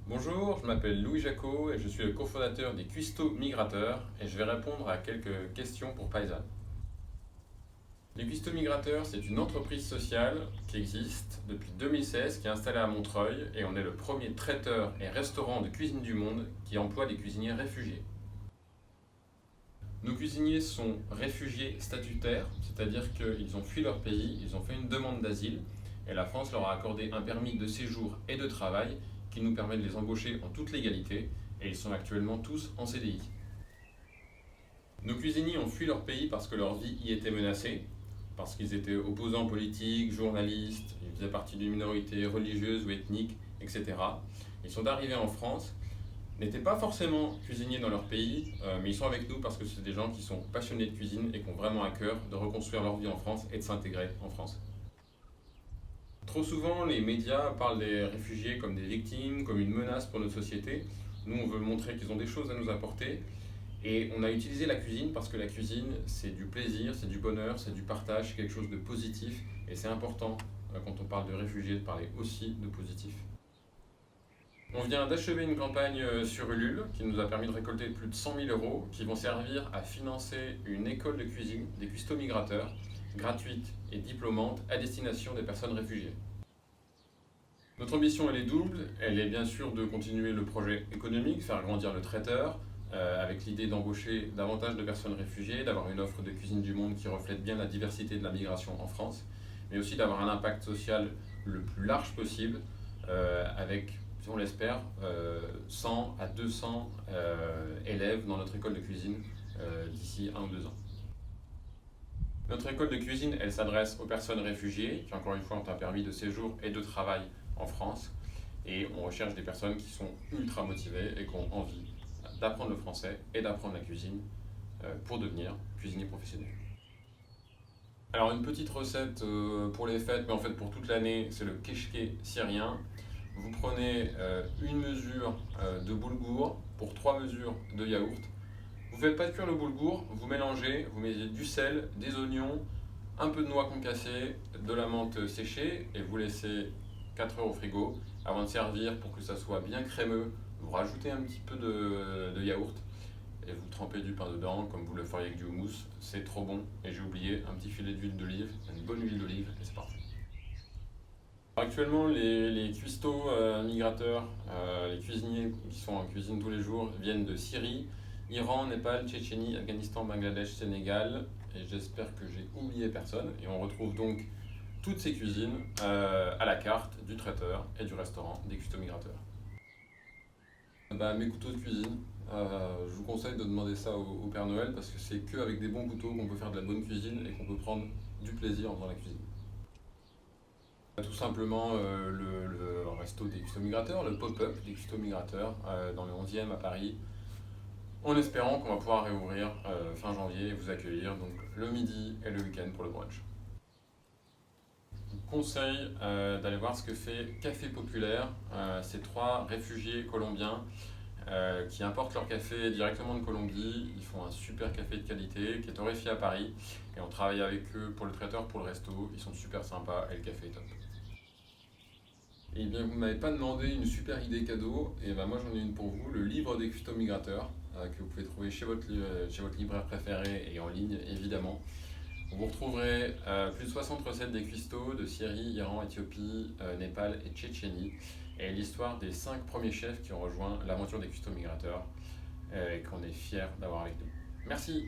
Bonjour, je m'appelle Louis Jacot et je suis le cofondateur des Cuistots Migrateurs et je vais répondre à quelques questions pour Paisan. Les Cuistots Migrateurs, c'est une entreprise sociale qui existe depuis 2016, qui est installée à Montreuil et on est le premier traiteur et restaurant de cuisine du monde qui emploie des cuisiniers réfugiés. Nos cuisiniers sont réfugiés statutaires, c'est-à-dire qu'ils ont fui leur pays, ils ont fait une demande d'asile et la France leur a accordé un permis de séjour et de travail qui nous permet de les embaucher en toute légalité et ils sont actuellement tous en CDI. Nos cuisiniers ont fui leur pays parce que leur vie y était menacée, parce qu'ils étaient opposants politiques, journalistes, ils faisaient partie d'une minorité religieuse ou ethnique, etc. Ils sont arrivés en France, n'étaient pas forcément cuisiniers dans leur pays, mais ils sont avec nous parce que c'est des gens qui sont passionnés de cuisine et qui ont vraiment à cœur de reconstruire leur vie en France et de s'intégrer en France. Trop souvent, les médias parlent des réfugiés comme des victimes, comme une menace pour notre société. Nous, on veut montrer qu'ils ont des choses à nous apporter. Et on a utilisé la cuisine parce que la cuisine, c'est du plaisir, c'est du bonheur, c'est du partage, c'est quelque chose de positif. Et c'est important, quand on parle de réfugiés, de parler aussi de positif. On vient d'achever une campagne sur Ulule qui nous a permis de récolter plus de 100 000 euros qui vont servir à financer une école de cuisine, des cuistots migrateurs, gratuite et diplômante à destination des personnes réfugiées. Notre ambition elle est double, elle est bien sûr de continuer le projet économique, faire grandir le traiteur, avec l'idée d'embaucher davantage de personnes réfugiées, d'avoir une offre de cuisine du monde qui reflète bien la diversité de la migration en France, mais aussi d'avoir un impact social le plus large possible, avec, on l'espère, 100 à 200 élèves dans notre école de cuisine d'ici 1 ou 2 ans. Notre école de cuisine, elle s'adresse aux personnes réfugiées qui, encore une fois, ont un permis de séjour et de travail en France. Et on recherche des personnes qui sont ultra motivées et qui ont envie d'apprendre le français et d'apprendre la cuisine pour devenir cuisinier professionnel. Alors, une petite recette pour les fêtes, mais en fait pour toute l'année, c'est le keşke syrien. Vous prenez une mesure de boulgour pour 3 mesures de yaourt. Vous ne faites pas cuire le boulgour, vous mélangez, vous mettez du sel, des oignons, un peu de noix concassée, de la menthe séchée et vous laissez 4 heures au frigo avant de servir pour que ça soit bien crémeux. Vous rajoutez un petit peu de yaourt et vous trempez du pain dedans comme vous le feriez avec du houmous. C'est trop bon et j'ai oublié un petit filet d'huile d'olive, une bonne huile d'olive et c'est parfait. Actuellement, les cuistots migrateurs, les cuisiniers qui sont en cuisine tous les jours viennent de Syrie, Iran, Népal, Tchétchénie, Afghanistan, Bangladesh, Sénégal, et j'espère que j'ai oublié personne. Et on retrouve donc toutes ces cuisines à la carte du traiteur et du restaurant des cuistots migrateurs. Mes couteaux de cuisine, je vous conseille de demander ça au Père Noël parce que c'est qu'avec des bons couteaux qu'on peut faire de la bonne cuisine et qu'on peut prendre du plaisir en faisant la cuisine. Tout simplement le resto des cuistots migrateurs, le pop-up des cuistots migrateurs dans le 11e à Paris, en espérant qu'on va pouvoir réouvrir fin janvier et vous accueillir donc le midi et le week-end pour le brunch. Je vous conseille d'aller voir ce que fait Café Populaire. Ces 3 réfugiés colombiens qui importent leur café directement de Colombie. Ils font un super café de qualité qui est torréfié à Paris et on travaille avec eux pour le traiteur, pour le resto. Ils sont super sympas et le café est top. Et bien, vous ne m'avez pas demandé une super idée cadeau, et ben moi j'en ai une pour vous, le livre des cuistots migrateurs, que vous pouvez trouver chez votre libraire préféré et en ligne évidemment. Vous retrouverez plus de 60 recettes des cuistots de Syrie, Iran, Éthiopie, Népal et Tchétchénie, et l'histoire des 5 premiers chefs qui ont rejoint l'aventure des cuistots migrateurs, et qu'on est fiers d'avoir avec nous. Merci!